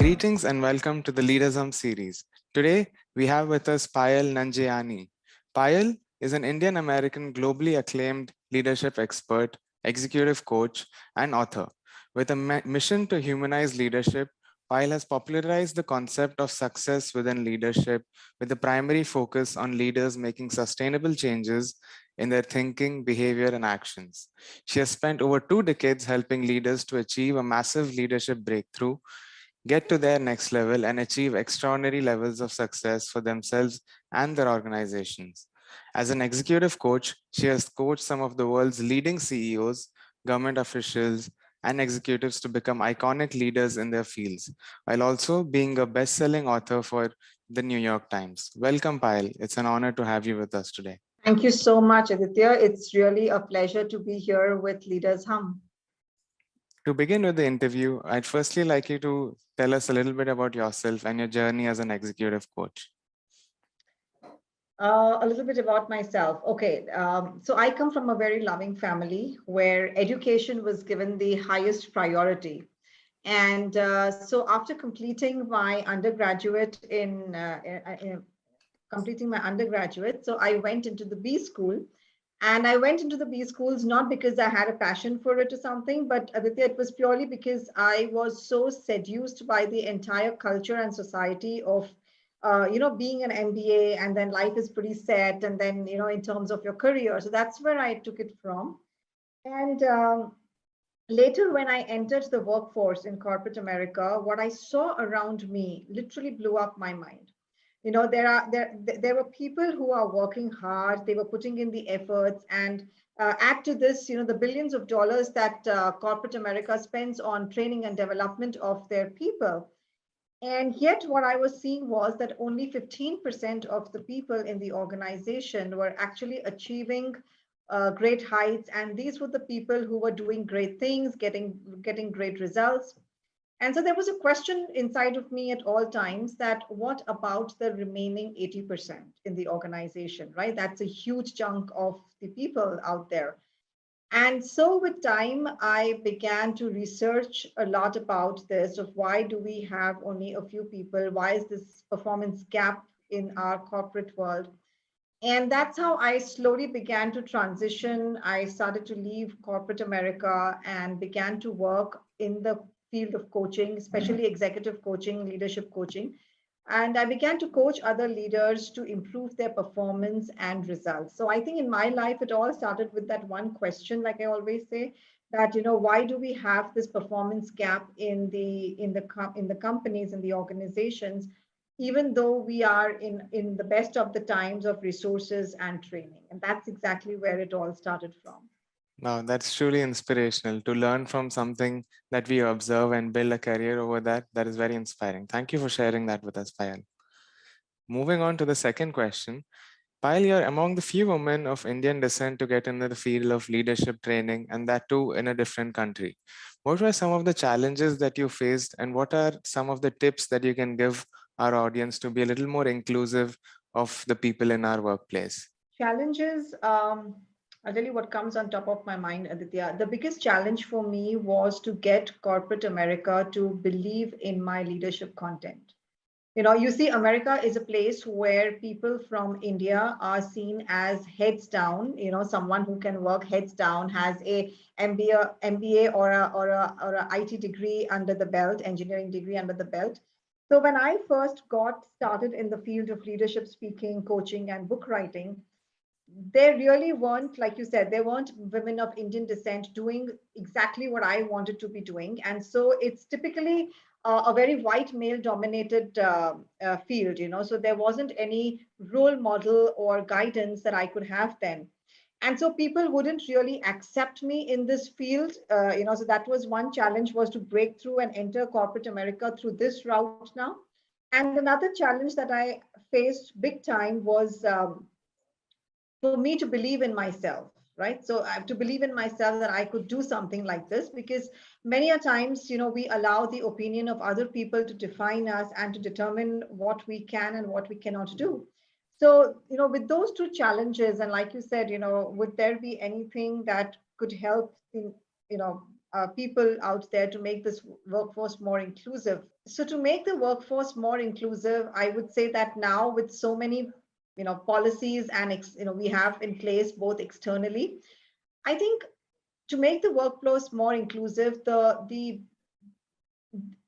Greetings and welcome to the Leadershum series. Today, we have with us Payal Nanjiani. Payal is an Indian-American globally acclaimed leadership expert, executive coach, and author. With a mission to humanize leadership, Payal has popularized the concept of success within leadership with a primary focus on leaders making sustainable changes in their thinking, behavior, and actions. She has spent over 2 decades helping leaders to achieve a massive leadership breakthrough, get to their next level, and achieve extraordinary levels of success for themselves and their organizations. As an executive coach, she has coached some of the world's leading CEOs, government officials, and executives to become iconic leaders in their fields, while also being a best-selling author for the New York Times. Welcome, Payal. It's an honor to have you with us today. Thank you so much, Aditya. It's really a pleasure to be here with Leadershum. To begin with the interview, I'd firstly like you to tell us a little bit about yourself and your journey as an executive coach. A little bit about myself. Okay, so I come from a very loving family where education was given the highest priority. And so after completing my undergraduate so I went into the B school. And I went into the B schools not because I had a passion for it or something, but Aditya, it was purely because I was so seduced by the entire culture and society of, being an MBA, and then life is pretty set, and then, in terms of your career. So that's where I took it from. And later, when I entered the workforce in corporate America, what I saw around me literally blew up my mind. There were people who are working hard, they were putting in the efforts, and add to this, the billions of dollars that corporate America spends on training and development of their people. And yet what I was seeing was that only 15% of the people in the organization were actually achieving great heights, and these were the people who were doing great things, getting great results. And so there was a question inside of me at all times that what about the remaining 80% in the organization, right? That's a huge chunk of the people out there. And so with time, I began to research a lot about this of why do we have only a few people? Why is this performance gap in our corporate world? And that's how I slowly began to transition. I started to leave corporate America and began to work in the field of coaching, especially executive coaching, leadership coaching. And I began to coach other leaders to improve their performance and results. So I think in my life, it all started with that one question, like I always say, that why do we have this performance gap in the companies, in the organizations, even though we are in the best of the times of resources and training? And that's exactly where it all started from. Wow, that's truly inspirational to learn from something that we observe and build a career over that. That is very inspiring. Thank you for sharing that with us, Payal. Moving on to the second question. Payal, you're among the few women of Indian descent to get into the field of leadership training, and that too in a different country. What were some of the challenges that you faced, and what are some of the tips that you can give our audience to be a little more inclusive of the people in our workplace? Challenges, I'll tell you what comes on top of my mind, Aditya. The biggest challenge for me was to get corporate America to believe in my leadership content. You see, America is a place where people from India are seen as heads down. Someone who can work heads down, has a MBA or a IT degree under the belt, engineering degree under the belt. So when I first got started in the field of leadership speaking, coaching, and book writing, they really weren't, like you said, they weren't women of Indian descent doing exactly what I wanted to be doing. And so it's typically a very white male dominated field, so there wasn't any role model or guidance that I could have then. And so people wouldn't really accept me in this field, so that was one challenge, was to break through and enter corporate America through this route now. And another challenge that I faced big time was for me to believe in myself, right? So I have to believe in myself that I could do something like this, because many a times, we allow the opinion of other people to define us and to determine what we can and what we cannot do. So, with those two challenges, and like you said, would there be anything that could help in, people out there to make this workforce more inclusive. So to make the workforce more inclusive, I would say that now with so many policies and we have in place both externally, I think to make the workforce more inclusive, the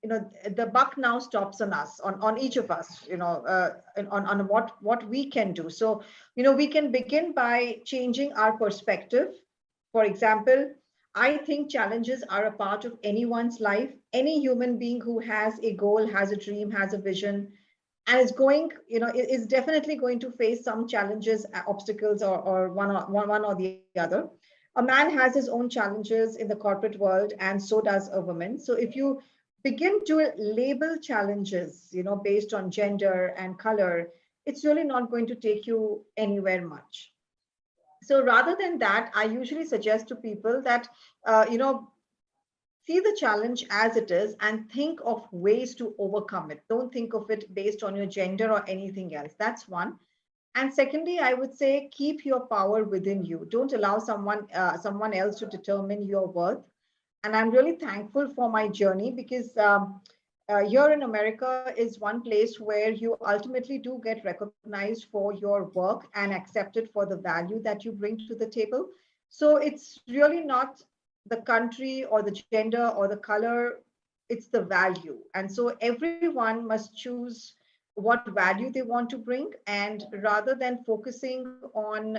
the buck now stops on us, on each of us, and on what we can do. So we can begin by changing our perspective. For example, I think challenges are a part of anyone's life. Any human being who has a goal, has a dream, has a vision, and is going, is definitely going to face some challenges, obstacles, or one or the other. A man has his own challenges in the corporate world, and so does a woman. So if you begin to label challenges, based on gender and color, it's really not going to take you anywhere much. So rather than that, I usually suggest to people that, see the challenge as it is and think of ways to overcome it. Don't think of it based on your gender or anything else. That's one. And secondly, I would say keep your power within you. Don't allow someone else to determine your worth. And I'm really thankful for my journey, because here in America is one place where you ultimately do get recognized for your work and accepted for the value that you bring to the table. So it's really not the country or the gender or the color, it's the value. And so everyone must choose what value they want to bring, and rather than focusing on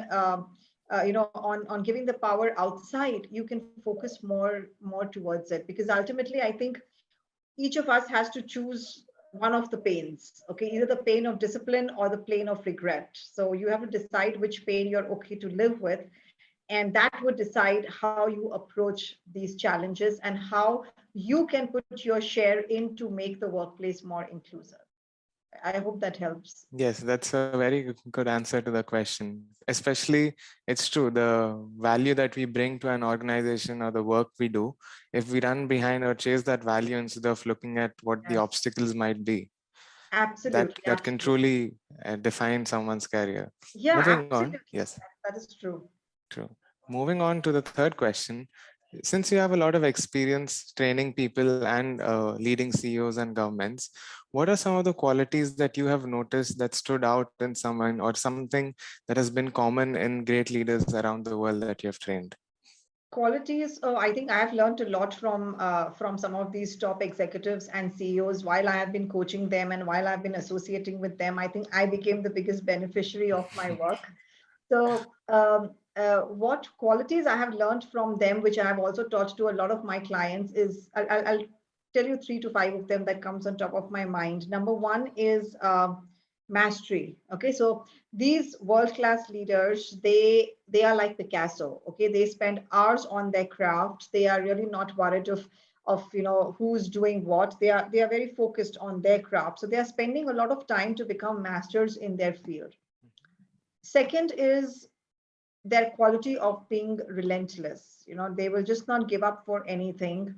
on giving the power outside, you can focus more towards it, because ultimately I think each of us has to choose one of the pains. Okay, either the pain of discipline or the pain of regret. So you have to decide which pain you're okay to live with, and that would decide how you approach these challenges and how you can put your share in to make the workplace more inclusive. I hope that helps. Yes, that's a very good answer to the question. Especially, it's true, the value that we bring to an organization or the work we do, if we run behind or chase that value instead of looking at what the Yes, obstacles might be, that absolutely, that can absolutely. truly define someone's career. Yeah, Moving on, absolutely. yes, That is true. true. Moving on to the third question, since you have a lot of experience training people and leading CEOs and governments, what are some of the qualities that you have noticed that stood out in someone, or something that has been common in great leaders around the world that you have trained? Qualities. Oh, I think I have learned a lot from some of these top executives and CEOs while I have been coaching them and while I've been associating with them. I think I became the biggest beneficiary of my work. So, what qualities I have learned from them, which I have also taught to a lot of my clients, is I'll tell you 3 to 5 of them that comes on top of my mind. Number one is mastery. Okay, so these world-class leaders, they are like Picasso. Okay, they spend hours on their craft. They are really not worried of who's doing what. They are very focused on their craft. So they are spending a lot of time to become masters in their field. Second is their quality of being relentless. They will just not give up for anything.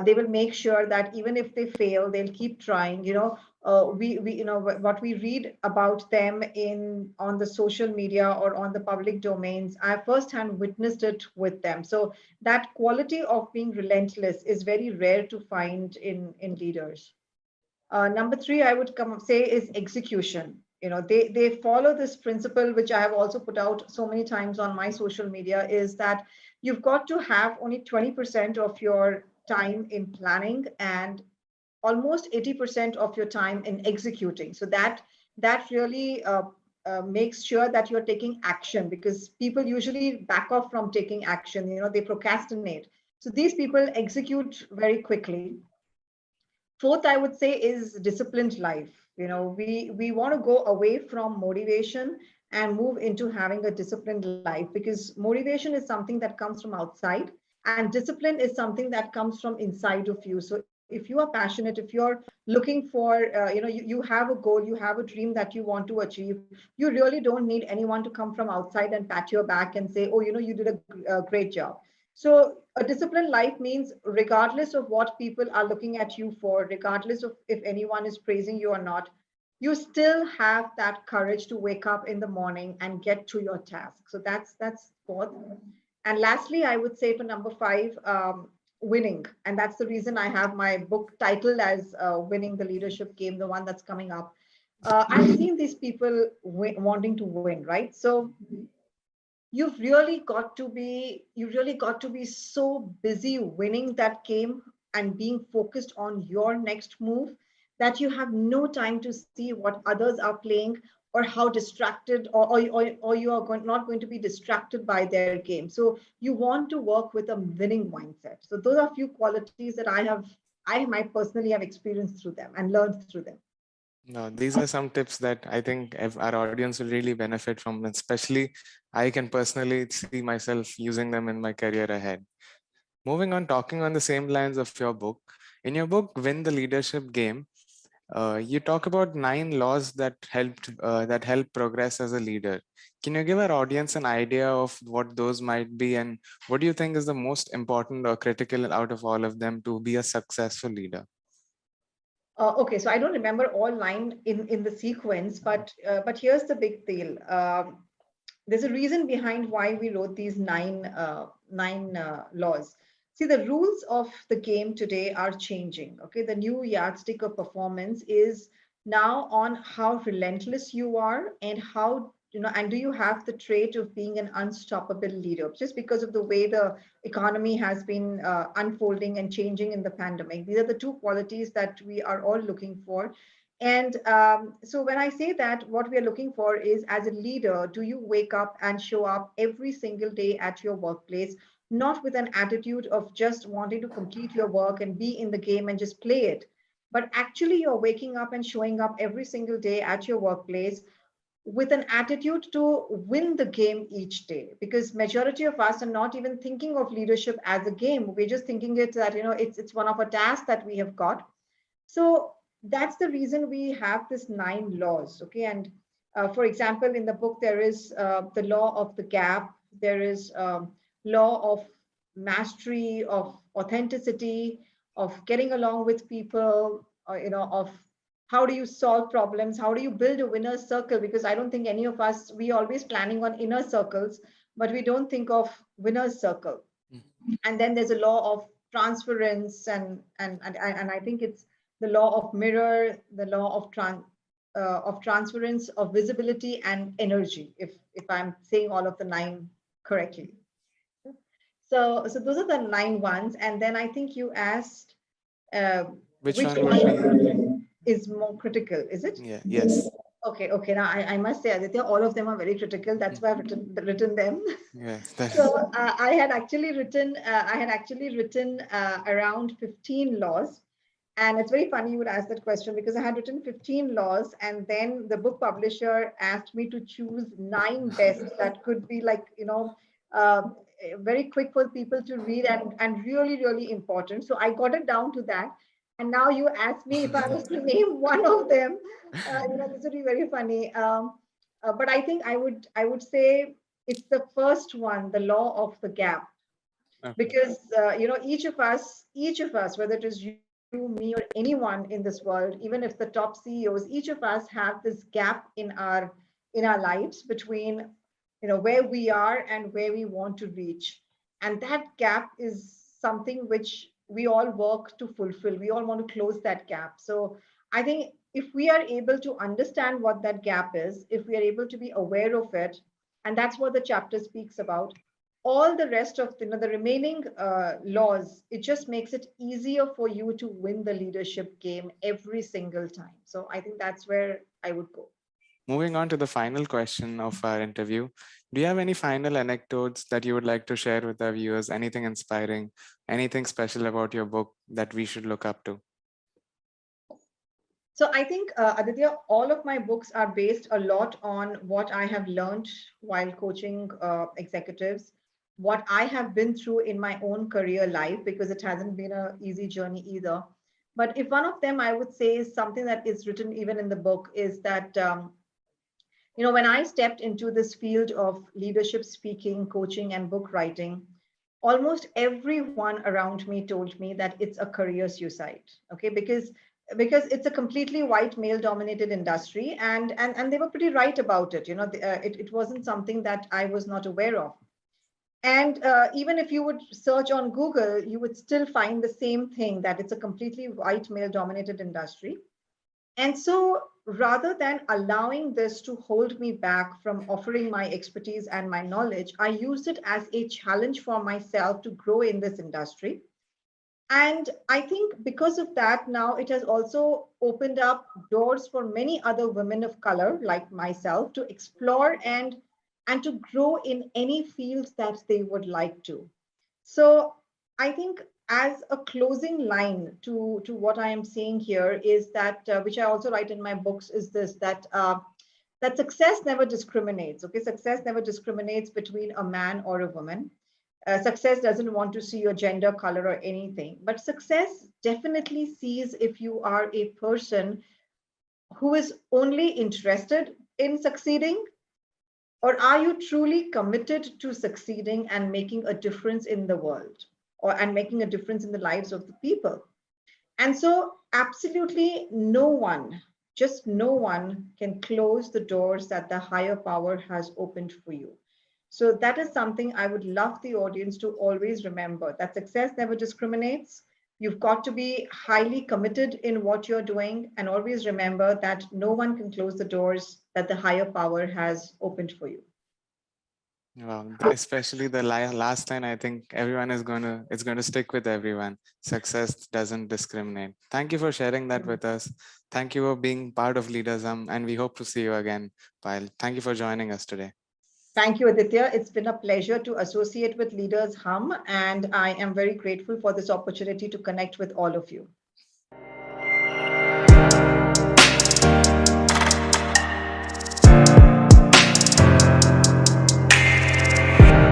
They will make sure that even if they fail, they'll keep trying. We what we read about them in on the social media or on the public domains, I firsthand witnessed it with them. So that quality of being relentless is very rare to find in leaders. Number three, I would say, is execution. They follow this principle, which I have also put out so many times on my social media, is that you've got to have only 20% of your time in planning and almost 80% of your time in executing. So that really makes sure that you're taking action, because people usually back off from taking action. They procrastinate. So these people execute very quickly. Fourth, I would say, is disciplined life. We want to go away from motivation and move into having a disciplined life, because motivation is something that comes from outside and discipline is something that comes from inside of you. So if you are passionate, if you're looking for you have a goal, you have a dream that you want to achieve, you really don't need anyone to come from outside and pat your back and say, oh, you did a great job. So a disciplined life means, regardless of what people are looking at you for, regardless of if anyone is praising you or not, you still have that courage to wake up in the morning and get to your task. So that's fourth. And lastly, I would say, for number five, winning. And that's the reason I have my book titled as Winning the Leadership Game, the one that's coming up. I've seen these people wanting to win, right? So you've really got to be so busy winning that game and being focused on your next move that you have no time to see what others are playing or how distracted or you are not going to be distracted by their game. So you want to work with a winning mindset. So those are few qualities that I might personally have experienced through them and learned through them. No, these are some tips that I think our audience will really benefit from, and especially I can personally see myself using them in my career ahead. Moving on, talking on the same lines of your book, in your book, Win the Leadership Game, you talk about 9 laws that help progress as a leader. Can you give our audience an idea of what those might be, and what do you think is the most important or critical out of all of them to be a successful leader? Okay, so I don't remember all nine in the sequence, but here's the big deal. There's a reason behind why we wrote these nine laws. See, the rules of the game today are changing. Okay, the new yardstick of performance is now on how relentless you are and how and do you have the trait of being an unstoppable leader? Just because of the way the economy has been unfolding and changing in the pandemic, these are the two qualities that we are all looking for. And so when I say that, what we are looking for is, as a leader, do you wake up and show up every single day at your workplace, not with an attitude of just wanting to complete your work and be in the game and just play it, but actually you're waking up and showing up every single day at your workplace with an attitude to win the game each day? Because majority of us are not even thinking of leadership as a game. We're just thinking it that it's one of a task that we have got. So that's the reason we have this 9 laws. Okay, and for example, in the book there is the law of the gap. There is law of mastery, of authenticity, of getting along with people, of how do you solve problems, how do you build a winner's circle? Because I don't think any of us, we always planning on inner circles, but we don't think of winner's circle. And then there's a law of transference, and I think it's the law of mirror, the law of transference, of visibility and energy, if I'm saying all of the 9 correctly. So those are the 9 ones. And then I think you asked uh, Which which one would be? one is more critical, is it? Yeah, yes. Okay. Now I must say, Aditya, all of them are very critical. That's why I've written them. Yes, that So is. I had actually written around 15 laws. And it's very funny you would ask that question, because I had written 15 laws, and then the book publisher asked me to choose 9 best that could be like, uh, very quick for people to read and really, really important. So I got it down to that. And now you ask me if I was to name one of them, this would be very funny. But I think I would say it's the first one, the law of the gap. Okay. Because each of us, whether it is you, me, or anyone in this world, even if the top CEOs, each of us have this gap in our lives between where we are and where we want to reach. And that gap is something which we all work to fulfill. We all want to close that gap. So I think if we are able to understand what that gap is, if we are able to be aware of it, and that's what the chapter speaks about, all the rest of the remaining laws, it just makes it easier for you to win the leadership game every single time. So I think that's where I would go. Moving on to the final question of our interview, do you have any final anecdotes that you would like to share with our viewers? Anything inspiring, anything special about your book that we should look up to? So I think, Aditya, all of my books are based a lot on what I have learned while coaching executives, what I have been through in my own career life, because it hasn't been an easy journey either. But if one of them I would say is something that is written even in the book, is that when I stepped into this field of leadership speaking, coaching, and book writing, almost everyone around me told me that it's a career suicide. Okay, because it's a completely white male dominated industry, and they were pretty right about it. It wasn't something that I was not aware of. And even if you would search on Google, you would still find the same thing, that it's a completely white male dominated industry. And so rather than allowing this to hold me back from offering my expertise and my knowledge, I used it as a challenge for myself to grow in this industry. And I think because of that, now it has also opened up doors for many other women of color like myself to explore and to grow in any field that they would like to. So I think as a closing line to what I am saying here is that, which I also write in my books, is this, that success never discriminates. Okay, success never discriminates between a man or a woman. Success doesn't want to see your gender, color, or anything, but success definitely sees if you are a person who is only interested in succeeding, or are you truly committed to succeeding and making a difference in the world, or and making a difference in the lives of the people. And so absolutely no one, just no one, can close the doors that the higher power has opened for you. So that is something I would love the audience to always remember, that success never discriminates. You've got to be highly committed in what you're doing, and always remember that no one can close the doors that the higher power has opened for you. Well, especially the last line, I think everyone is it's going to stick with everyone. Success doesn't discriminate. Thank you for sharing that with us. Thank you for being part of Leadersm, and we hope to see you again, Payal. Thank you for joining us today. Thank you, Aditya. It's been a pleasure to associate with Leaders Hum, and I am very grateful for this opportunity to connect with all of you.